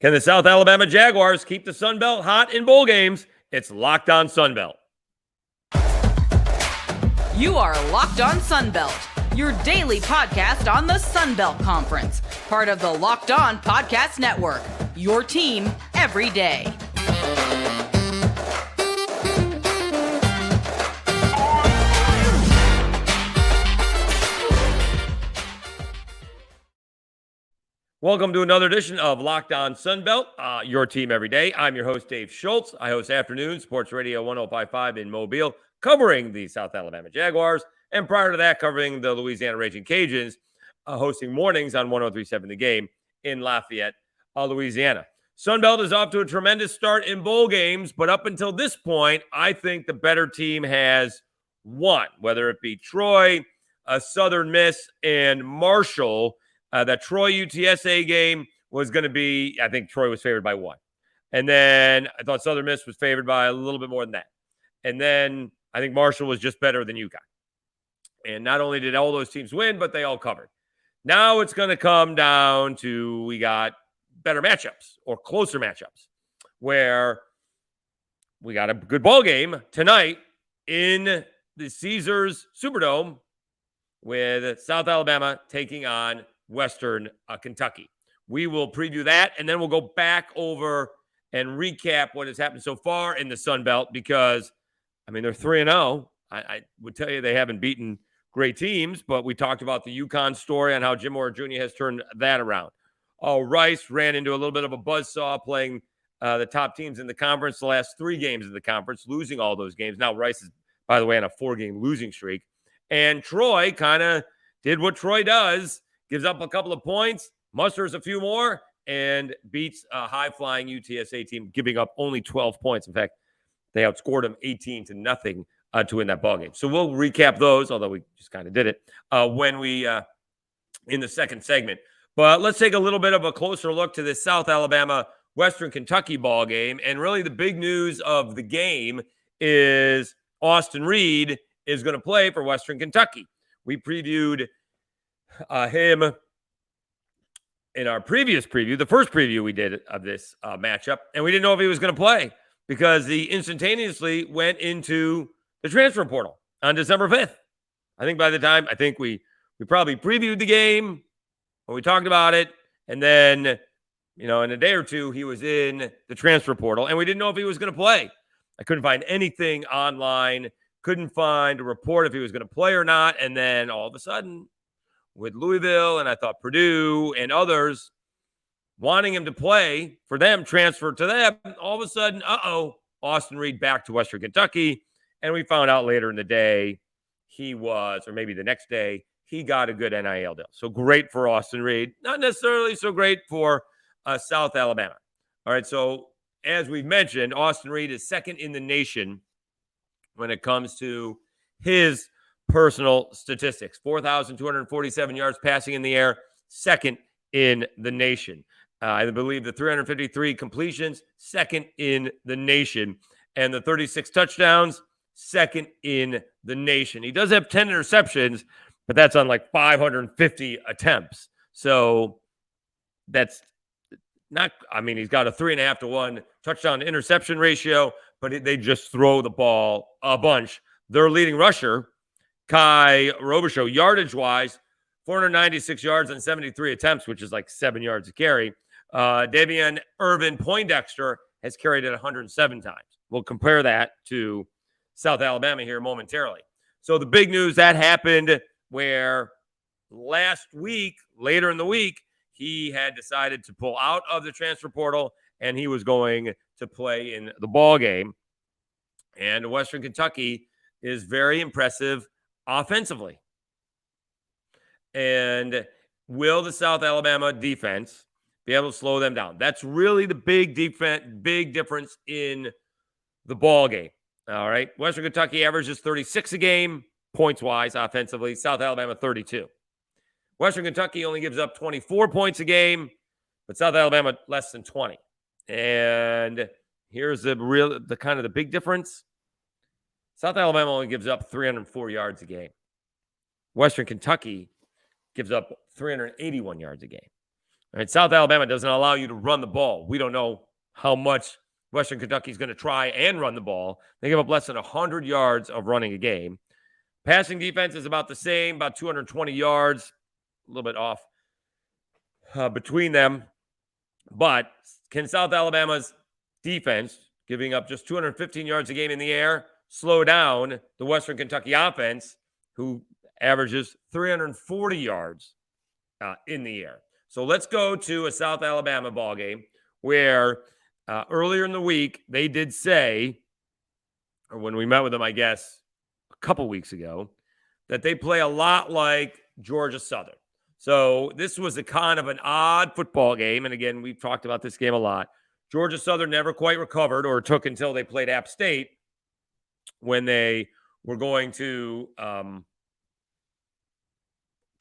Can the South Alabama Jaguars keep the Sun Belt hot in bowl games? It's Locked On Sun Belt. You are Locked On Sun Belt, your daily podcast on the Sun Belt Conference, part of the Locked On Podcast Network, your team every day. Welcome to another edition of Locked On Sunbelt, your team every day. I'm your host, Dave Schultz. I host Afternoon Sports Radio 105.5 in Mobile, covering the South Alabama Jaguars. And prior to that, covering the Louisiana Raging Cajuns, hosting mornings on 103.7 The Game in Lafayette, Louisiana. Sunbelt is off to a tremendous start in bowl games, but up until this point, I think the better team has won, whether it be Troy, Southern Miss, and Marshall. That Troy UTSA game was going to be, I think Troy was favored by 1. And then I thought Southern Miss was favored by a little bit more than that. And then I think Marshall was just better than UConn. And not only did all those teams win, but they all covered. Now it's going to come down to we got better matchups or closer matchups where we got a good ball game tonight in the Caesars Superdome with South Alabama taking on Western Kentucky. We will preview that, and then we'll go back over and recap what has happened so far in the Sun Belt because, I mean, they're 3-0. I would tell you they haven't beaten great teams, but we talked about the UConn story and how Jim Mora Jr. has turned that around. Rice ran into a little bit of a buzzsaw playing the top teams in the conference the last 3 games of the conference, losing all those games. Now Rice is, by the way, on a 4-game losing streak. And Troy kind of did what Troy does, gives up a couple of points, musters a few more, and beats a high-flying UTSA team, giving up only 12 points. In fact, they outscored them 18-0 to win that ballgame. So we'll recap those, although we just kind of did it, when we in the second segment. But let's take a little bit of a closer look to this South Alabama Western Kentucky ball game. And really the big news of the game is Austin Reed is going to play for Western Kentucky. We previewed him in our previous preview, the first preview we did of this matchup, and we didn't know if he was going to play because he instantaneously went into the transfer portal on December 5th. I think by the time, we probably previewed the game when we talked about it, and then, in a day or two, he was in the transfer portal, and we didn't know if he was going to play. I couldn't find anything online, couldn't find a report if he was going to play or not, and then all of a sudden, with Louisville, and I thought Purdue and others wanting him to play for them, transfer to them, all of a sudden, Austin Reed back to Western Kentucky. And we found out later in the day he was, or maybe the next day, he got a good NIL deal. So great for Austin Reed. Not necessarily so great for South Alabama. All right, so as we've mentioned, Austin Reed is second in the nation when it comes to his personal statistics. 4,247 yards passing in the air, second in the nation. I believe the 353 completions, second in the nation. And the 36 touchdowns, second in the nation. He does have 10 interceptions, but that's on like 550 attempts. So that's not, he's got a 3.5 to 1 touchdown to interception ratio, but they just throw the ball a bunch. Their leading rusher, Kai Robichaux, yardage-wise, 496 yards on 73 attempts, which is like 7 yards a carry. Davian Irvin Poindexter has carried it 107 times. We'll compare that to South Alabama here momentarily. So the big news that happened where last week, later in the week, he had decided to pull out of the transfer portal and he was going to play in the ball game. And Western Kentucky is very impressive offensively. And will the South Alabama defense be able to slow them down? That's really the big difference in the ball game. All right. Western Kentucky averages 36 a game, points-wise, offensively. South Alabama, 32. Western Kentucky only gives up 24 points a game, but South Alabama less than 20. And here's the kind of the big difference. South Alabama only gives up 304 yards a game. Western Kentucky gives up 381 yards a game. All right, South Alabama doesn't allow you to run the ball. We don't know how much Western Kentucky is going to try and run the ball. They give up less than 100 yards of running a game. Passing defense is about the same, about 220 yards, a little bit off between them. But can South Alabama's defense, giving up just 215 yards a game in the air, slow down the Western Kentucky offense, who averages 340 yards in the air? So let's go to a South Alabama ball game where earlier in the week they did say, or when we met with them, I guess, a couple weeks ago, that they play a lot like Georgia Southern. So this was a kind of an odd football game. And again, we've talked about this game a lot. Georgia Southern never quite recovered, or took until they played App State when they were going to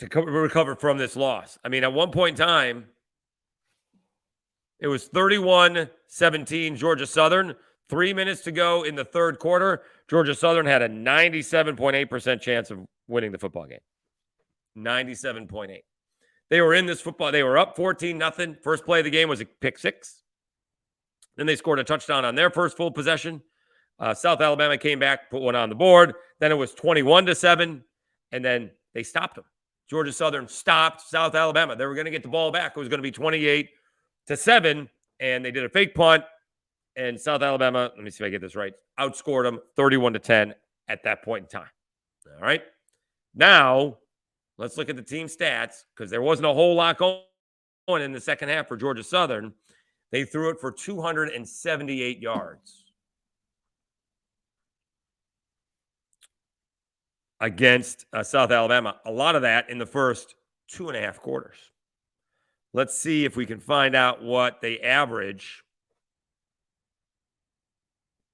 recover from this loss. I mean, at one point in time, it was 31-17 Georgia Southern. 3 minutes to go in the third quarter. Georgia Southern had a 97.8% chance of winning the football game. 97.8. They were in this football. They were up 14-0. First play of the game was a pick six. Then they scored a touchdown on their first full possession. South Alabama came back, put one on the board. Then it was 21-7, and then they stopped them. Georgia Southern stopped South Alabama. They were going to get the ball back. It was going to be 28-7, and they did a fake punt. And South Alabama, let me see if I get this right, outscored them 31-10 at that point in time. All right. Now, let's look at the team stats, because there wasn't a whole lot going in the second half for Georgia Southern. They threw it for 278 yards against South Alabama. A lot of that in the first 2.5 quarters. Let's see if we can find out what they average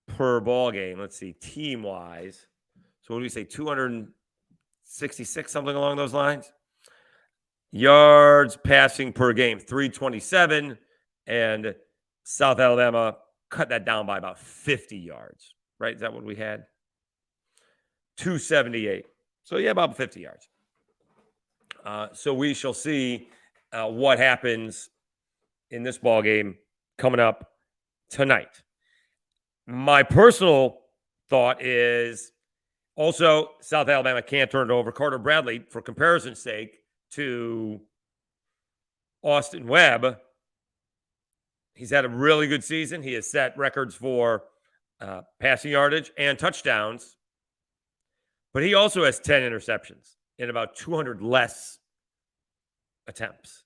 per ball game. Let's see, team-wise. So what do we say, 266, something along those lines? Yards passing per game, 327, and South Alabama cut that down by about 50 yards, right? Is that what we had? 278. So, yeah, about 50 yards. So we shall see what happens in this ball game coming up tonight. My personal thought is also South Alabama can't turn it over. Carter Bradley, for comparison's sake to Austin Webb, he's had a really good season. He has set records for passing yardage and touchdowns, but he also has 10 interceptions in about 200 less attempts.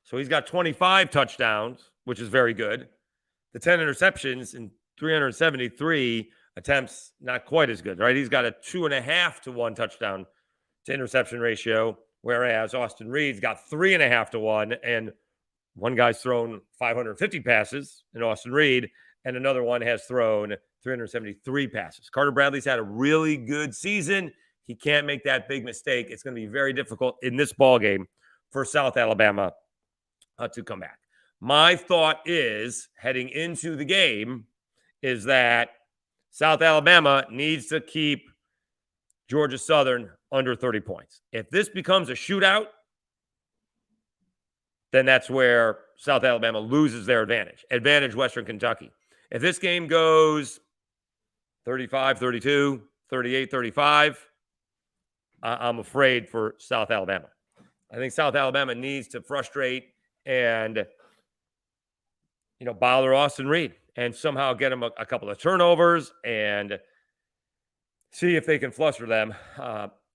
So he's got 25 touchdowns, which is very good. The 10 interceptions in 373 attempts, not quite as good, right? He's got a 2.5 to 1 touchdown to interception ratio, whereas Austin Reed's got 3.5 to 1, and one guy's thrown 550 passes in Austin Reed, and another one has thrown 373 passes. Carter Bradley's had a really good season. He can't make that big mistake. It's going to be very difficult in this ball game for South Alabama to come back. My thought is, heading into the game, is that South Alabama needs to keep Georgia Southern under 30 points. If this becomes a shootout, then that's where South Alabama loses their advantage Western Kentucky. If this game goes 35-32, 38-35, I'm afraid for South Alabama. I think South Alabama needs to frustrate and, bother Austin Reed and somehow get him a couple of turnovers and see if they can fluster them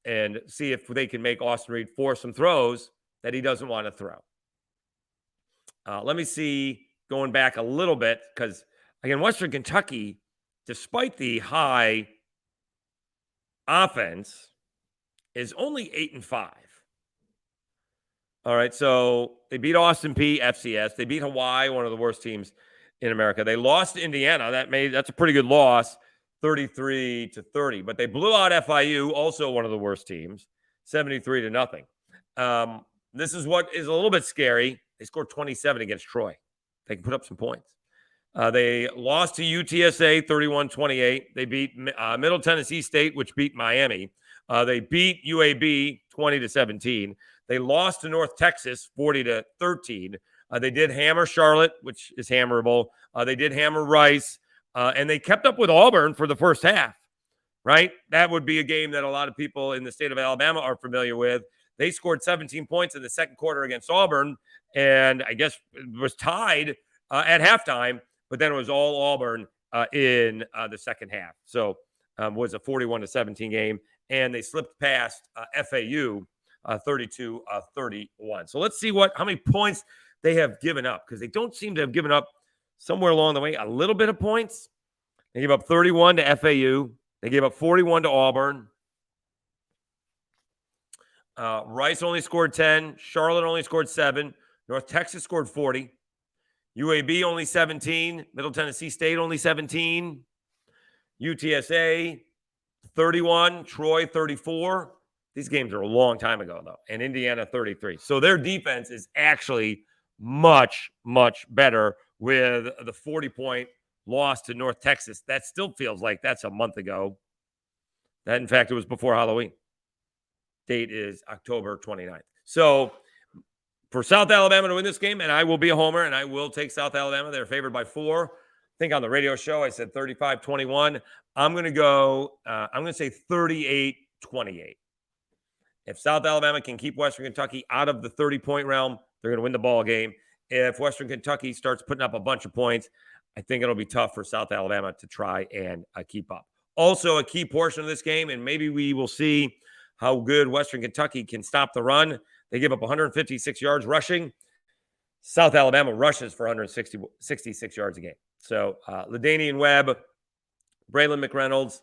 and see if they can make Austin Reed force some throws that he doesn't want to throw. Let me see, going back a little bit, because, again, Western Kentucky, despite the high offense, is only 8-5. All right, so they beat Austin Peay, FCS. They beat Hawaii, one of the worst teams in America. They lost to Indiana. That's a pretty good loss, 33-30. But they blew out FIU, also one of the worst teams, 73-0. This is what is a little bit scary. They scored 27 against Troy. They can put up some points. They lost to UTSA 31-28. They beat Middle Tennessee State, which beat Miami. They beat UAB 20-17. They lost to North Texas 40-13. They did hammer Charlotte, which is hammerable. They did hammer Rice, and they kept up with Auburn for the first half, right? That would be a game that a lot of people in the state of Alabama are familiar with. They scored 17 points in the second quarter against Auburn, and I guess it was tied at halftime, but then it was all Auburn in the second half. So was a 41-17 game, and they slipped past FAU 32-31. So let's see how many points they have given up, because they don't seem to have given up somewhere along the way a little bit of points. They gave up 31 to FAU. They gave up 41 to Auburn. Rice only scored 10. Charlotte only scored 7. North Texas scored 40. UAB only 17. Middle Tennessee State only 17. UTSA 31. Troy 34. These games are a long time ago, though. And Indiana 33. So their defense is actually much, much better with the 40-point loss to North Texas. That still feels like that's a month ago. That, in fact, it was before Halloween. Date is October 29th. So for South Alabama to win this game, and I will be a homer, and I will take South Alabama. They're favored by 4. I think on the radio show I said 35-21. I'm going to go, I'm going to say 38-28. If South Alabama can keep Western Kentucky out of the 30-point realm, they're going to win the ball game. If Western Kentucky starts putting up a bunch of points, I think it'll be tough for South Alabama to try and keep up. Also, a key portion of this game, and maybe we will see how good Western Kentucky can stop the run. They give up 156 yards rushing. South Alabama rushes for 166 yards a game. So LaDainian Webb, Braylon McReynolds,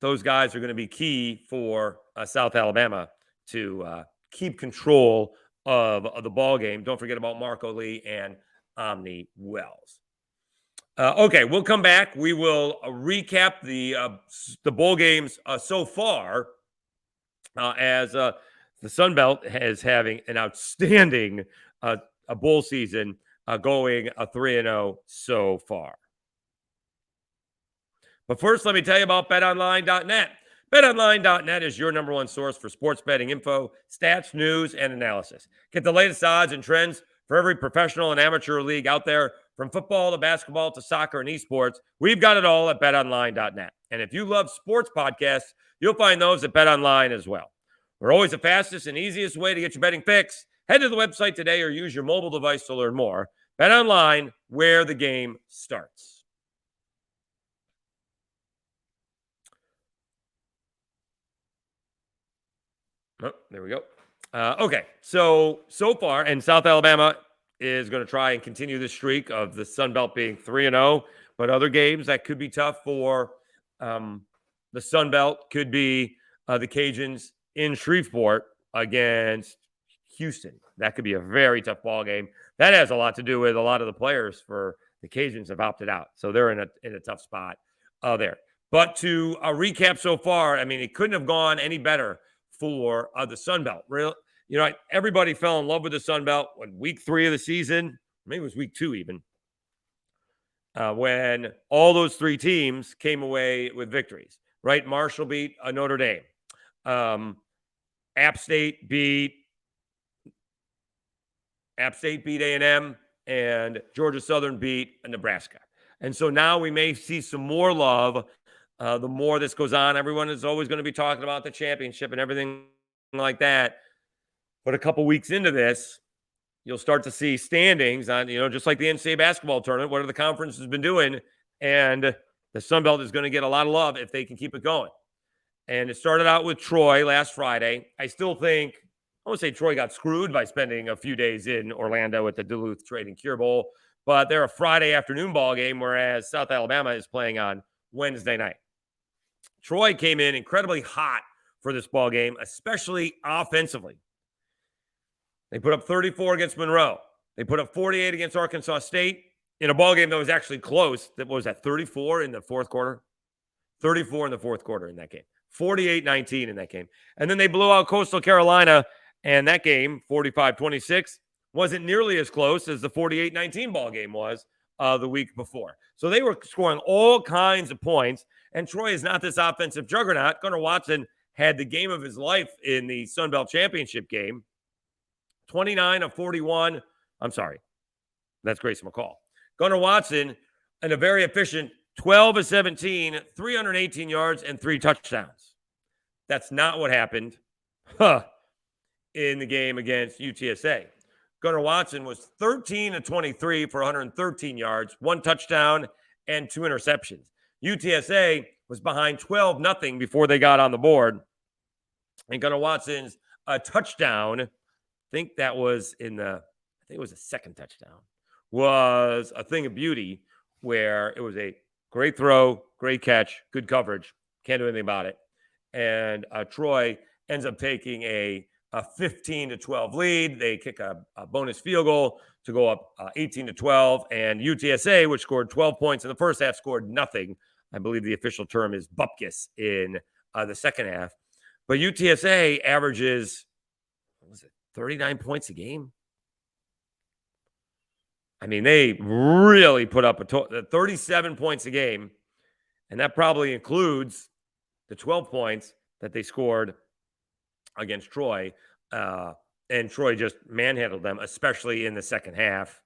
those guys are going to be key for South Alabama to keep control of the ball game. Don't forget about Marco Lee and Omni Wells. Okay, we'll come back. We will recap the bowl games so far as the Sun Belt is having an outstanding a bowl season, going 3-0 so far. But first, let me tell you about BetOnline.net. BetOnline.net is your number one source for sports betting info, stats, news, and analysis. Get the latest odds and trends for every professional and amateur league out there, from football to basketball to soccer and esports. We've got it all at BetOnline.net. And if you love sports podcasts, you'll find those at BetOnline as well. We're always the fastest and easiest way to get your betting fix. Head to the website today or use your mobile device to learn more. BetOnline, where the game starts. Oh, there we go. Okay, so far, and South Alabama is going to try and continue the streak of the Sun Belt being 3-0, but other games that could be tough for the Sun Belt could be the Cajuns in Shreveport against Houston. That could be a very tough ball game. That has a lot to do with a lot of the players for the Cajuns have opted out, so they're in a tough spot there. But to recap so far, I mean, it couldn't have gone any better for the Sun Belt. Everybody fell in love with the Sun Belt when week 3 of the season, maybe it was week 2 even, when all those 3 teams came away with victories, right? Marshall beat Notre Dame. App State beat A&M, and Georgia Southern beat Nebraska. And so now we may see some more love. The more this goes on, everyone is always going to be talking about the championship and everything like that. But a couple weeks into this, you'll start to see standings on, just like the NCAA basketball tournament, what are the conferences been doing? And the Sun Belt is going to get a lot of love if they can keep it going. And it started out with Troy last Friday. I still think, I won't say Troy got screwed by spending a few days in Orlando at the Duluth Trade and Cure Bowl, but they're a Friday afternoon ball game, whereas South Alabama is playing on Wednesday night. Troy came in incredibly hot for this ball game, especially offensively. They put up 34 against Monroe. They put up 48 against Arkansas State in a ball game that was actually close. That was at 34 in the fourth quarter. 34 in the fourth quarter in that game. 48-19 in that game. And then they blew out Coastal Carolina, and that game, 45-26, wasn't nearly as close as the 48-19 ball game was the week before. So they were scoring all kinds of points, and Troy is not this offensive juggernaut. Gunnar Watson had the game of his life in the Sun Belt Championship game 29 of 41. I'm sorry. That's Grayson McCall. Gunnar Watson, and a very efficient 12 of 17, 318 yards, and 3 touchdowns. That's not what happened in the game against UTSA. Gunnar Watson was 13 of 23 for 113 yards, 1 touchdown, and 2 interceptions. UTSA was behind 12-0 before they got on the board. And Gunnar Watson's touchdown, I think it was a second touchdown, was a thing of beauty where it was a great throw, great catch, good coverage. Can't do anything about it. And Troy ends up taking a 15-12 lead. They kick a bonus field goal to go up 18-12. And UTSA, which scored 12 points in the first half, scored nothing. I believe the official term is bupkis in the second half. But UTSA averages, 39 points a game? I mean, they really put up 37 points a game, and that probably includes the 12 points that they scored against Troy, and Troy just manhandled them, especially in the second half.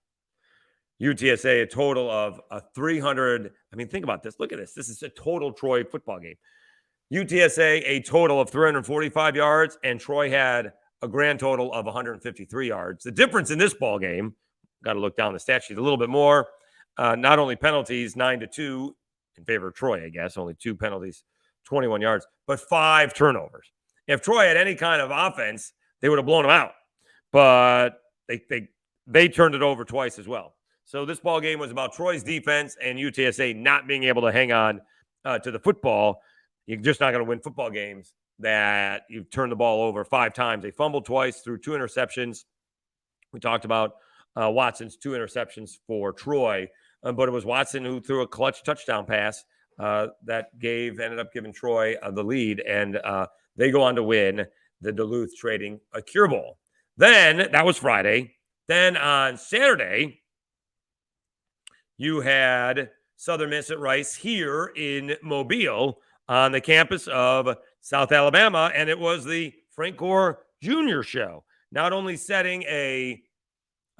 UTSA, a total of 300. I mean, think about this. Look at this. This is a total Troy football game. UTSA, a total of 345 yards, and Troy had a grand total of 153 yards. The difference in this ball game, got to look down the stat sheet a little bit more. Not only penalties, 9-2 in favor of Troy, I guess. Only 2 penalties, 21 yards, but 5 turnovers. If Troy had any kind of offense, they would have blown them out. But they turned it over twice as well. So this ball game was about Troy's defense and UTSA not being able to hang on to the football. You're just not going to win football games that you've turned the ball over 5 times. They fumbled twice, threw 2 interceptions. We talked about Watson's 2 interceptions for Troy, but it was Watson who threw a clutch touchdown pass that ended up giving Troy the lead, and they go on to win the Duluth Trading Cure Bowl. Then, that was Friday. Then on Saturday, you had Southern Miss at Rice here in Mobile on the campus of South Alabama, and it was the Frank Gore Jr. show. Not only setting a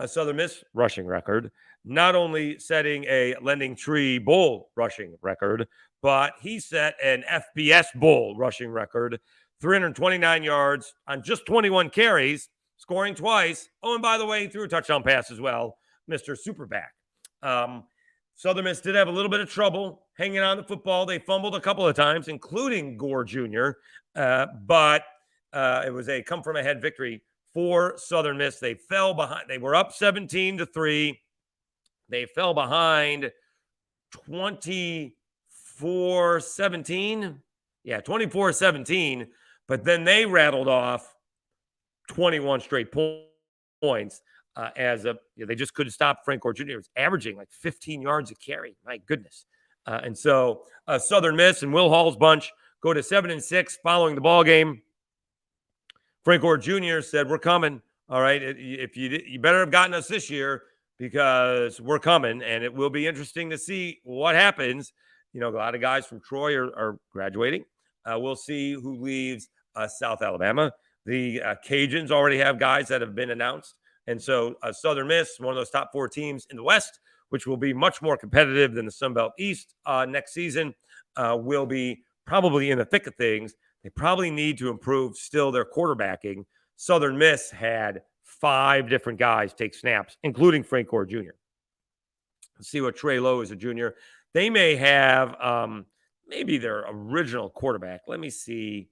Southern Miss rushing record, not only setting a Lending Tree Bowl rushing record, but he set an FBS Bowl rushing record, 329 yards on just 21 carries, scoring twice. Oh, and by the way, he threw a touchdown pass as well, Mr. Superback. Southern Miss did have a little bit of trouble hanging on the football. They fumbled a couple of times, including Gore Jr., but it was a come-from-ahead victory for Southern Miss. They fell behind. They were up 17-3. They fell behind 24-17. Yeah, 24-17. But then they rattled off 21 straight points. They just couldn't stop Frank Gore Jr. It was averaging like 15 yards a carry. My goodness. And so Southern Miss and Will Hall's bunch go to 7-6 following the ball game. Frank Gore Jr. said, "We're coming. All right. If you better have gotten us this year because we're coming, and it will be interesting to see what happens." You know, a lot of guys from Troy are graduating. We'll see who leaves South Alabama. The Cajuns already have guys that have been announced. And so Southern Miss, one of those top 4 teams in the West, which will be much more competitive than the Sun Belt East next season, will be probably in the thick of things. They probably need to improve still their quarterbacking. Southern Miss had 5 different guys take snaps, including Frank Gore Jr. Let's see what Trey Lowe is a junior. They may have maybe their original quarterback. Let me see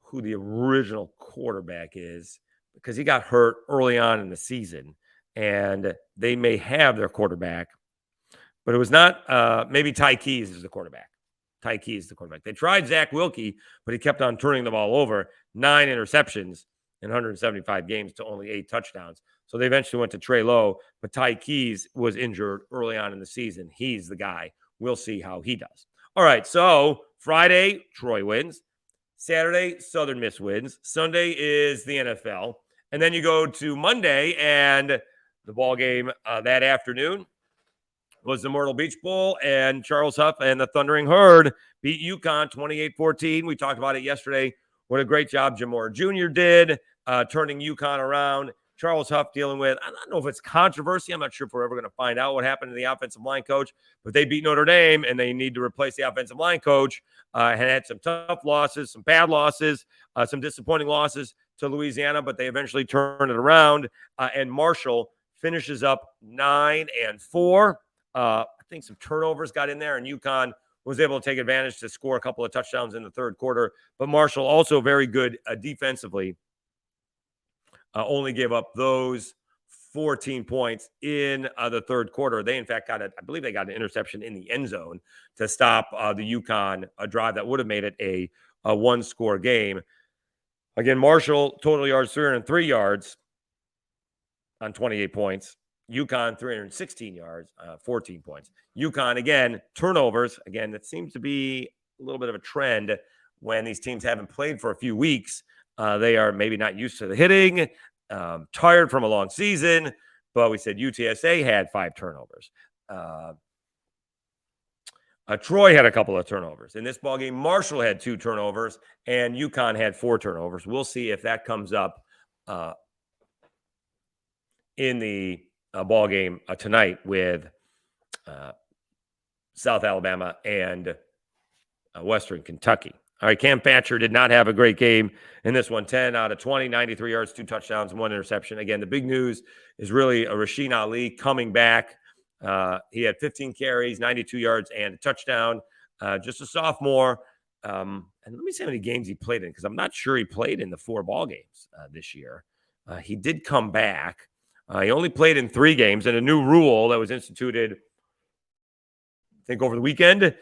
who the original quarterback is, because he got hurt early on in the season, and they may have their quarterback, but it was not maybe Ty Keys is the quarterback. Ty Keys is the quarterback. They tried Zach Wilkie, but he kept on turning the ball over. 9 interceptions in 175 games to only 8 touchdowns. So they eventually went to Trey Lowe, but Ty Keys was injured early on in the season. He's the guy. We'll see how he does. All right, so Friday, Troy wins. Saturday, Southern Miss wins. Sunday is the NFL. And then you go to Monday, and the ball game that afternoon was the Myrtle Beach Bowl, and Charles Huff and the Thundering Herd beat UConn 28-14. We talked about it yesterday. What a great job Jamor Jr. did turning UConn around. Charles Huff dealing with, I don't know if it's controversy. I'm not sure if we're ever going to find out what happened to the offensive line coach, but they beat Notre Dame and they need to replace the offensive line coach. Had some tough losses, some bad losses, some disappointing losses to Louisiana, but they eventually turned it around. And Marshall finishes up 9-4. I think some turnovers got in there, and UConn was able to take advantage to score a couple of touchdowns in the third quarter. But Marshall also very good defensively. Only gave up those 14 points in the third quarter. They, in fact, I believe they got an interception in the end zone to stop the UConn drive that would have made it a one-score game. Again, Marshall, total yards, 303 yards on 28 points. UConn, 316 yards, 14 points. UConn, again, turnovers. Again, that seems to be a little bit of a trend when these teams haven't played for a few weeks. They are maybe not used to the hitting, tired from a long season, but we said UTSA had 5 turnovers. Troy had a couple of turnovers. In this ballgame, Marshall had 2 turnovers, and UConn had 4 turnovers. We'll see if that comes up in the ballgame tonight with South Alabama and Western Kentucky. All right, Cam Thatcher did not have a great game in this one. 10 out of 20, 93 yards, 2 touchdowns, and 1 interception. Again, the big news is really Rasheen Ali coming back. He had 15 carries, 92 yards, and a touchdown. Just a sophomore. And let me see how many games he played in, because I'm not sure he played in the 4 ball games this year. He did come back. He only played in 3 games, and a new rule that was instituted, I think, over the weekend.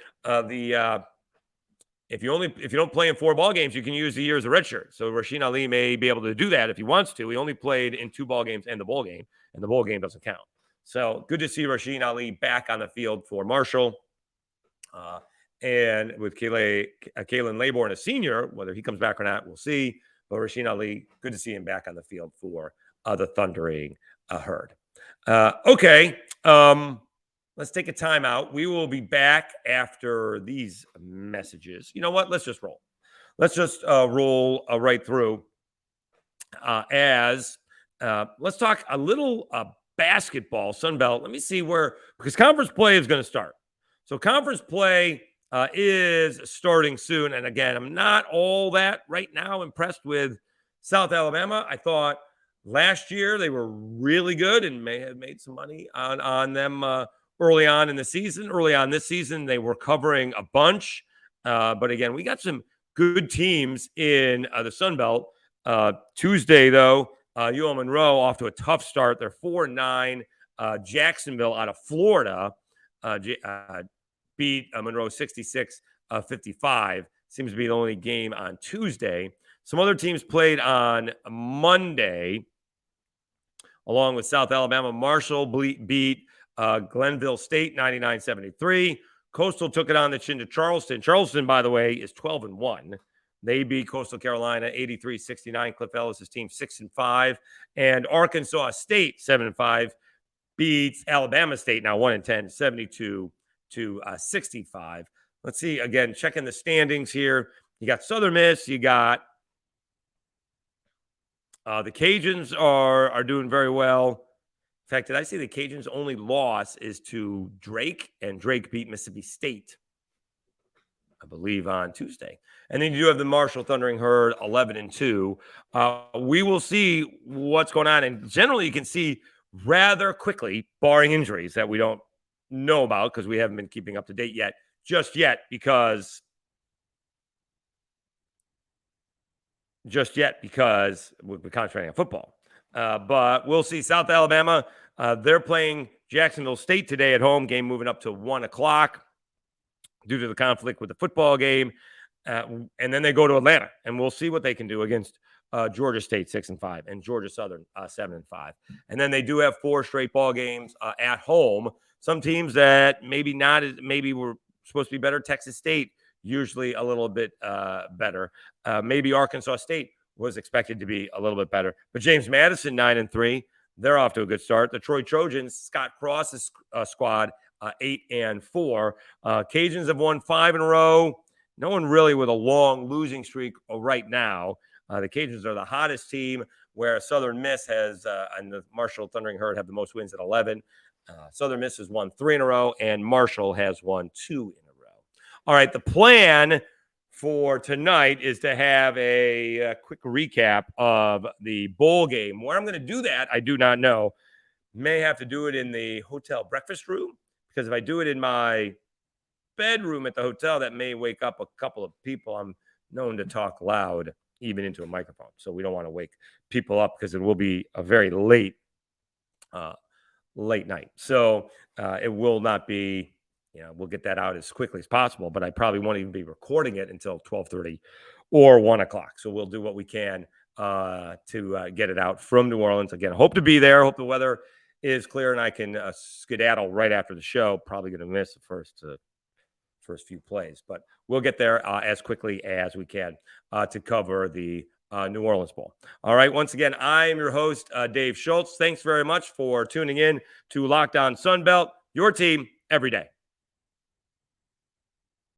If you don't play in 4 ball games, you can use the year as a redshirt. So Rasheen Ali may be able to do that if he wants to. He only played in 2 ball games and the bowl game, and the bowl game doesn't count. So good to see Rasheen Ali back on the field for Marshall. And with Kalen Laybourne, a senior, whether he comes back or not, we'll see. But Rasheen Ali, good to see him back on the field for the Thundering Herd. Okay. Let's take a timeout. We will be back after these messages. You know what? Let's just roll. Let's just roll right through. Let's talk a little basketball, Sunbelt. Let me see because conference play is going to start. So conference play is starting soon. And again, I'm not all that right now impressed with South Alabama. I thought last year they were really good and may have made some money on them early on in the season. Early on this season, they were covering a bunch. But again, we got some good teams in the Sun Belt. Tuesday, though, UL Monroe off to a tough start. They're 4-9. Jacksonville out of Florida beat Monroe 66-55. Seems to be the only game on Tuesday. Some other teams played on Monday, along with South Alabama. Marshall beat Glenville State 99-73. Coastal took it on the chin to Charleston. Charleston, by the way, is 12-1. They beat Coastal Carolina 83-69. Cliff Ellis' team 6-5. And Arkansas State 7-5 beats Alabama State, now 1-10, 72-65. Let's see, again, checking the standings here. You got Southern Miss. You got the Cajuns are doing very well. In fact, did I say the Cajuns' only loss is to Drake, and Drake beat Mississippi State, I believe, on Tuesday. And then you do have the Marshall Thundering Herd 11-2. We will see what's going on. And generally, you can see rather quickly, barring injuries that we don't know about because we haven't been keeping up to date just yet because we're concentrating on football. But we'll see. South Alabama, they're playing Jacksonville State today at home. Game moving up to 1 o'clock due to the conflict with the football game. And then they go to Atlanta, and we'll see what they can do against Georgia State 6-5 and Georgia Southern 7-5. And then they do have 4 straight ball games at home. Some teams that maybe were supposed to be better. Texas State, usually a little bit better. Maybe Arkansas State was expected to be a little bit better. But James Madison 9-3. They're off to a good start. The Troy Trojans, Scott Cross's squad, 8-4. Cajuns have won 5 in a row. No one really with a long losing streak right now. The Cajuns are the hottest team. where Southern Miss has, and the Marshall Thundering Herd have the most wins at 11. Southern Miss has won 3 in a row, and Marshall has won 2 in a row. All right, the plan for tonight is to have a quick recap of the bowl game. Where I'm going to do that, I do not know. May have to do it in the hotel breakfast room, because if I do it in my bedroom at the hotel, that may wake up a couple of people. I'm known to talk loud, even into a microphone. So we don't want to wake people up, because it will be a very late night. So it will not be, we'll get that out as quickly as possible, but I probably won't even be recording it until 12:30 or 1 o'clock. So we'll do what we can to get it out from New Orleans. Again, hope to be there. Hope the weather is clear and I can skedaddle right after the show. Probably going to miss the first few plays, but we'll get there as quickly as we can to cover the New Orleans Bowl. All right. Once again, I'm your host, Dave Schultz. Thanks very much for tuning in to Locked On Sunbelt, your team every day.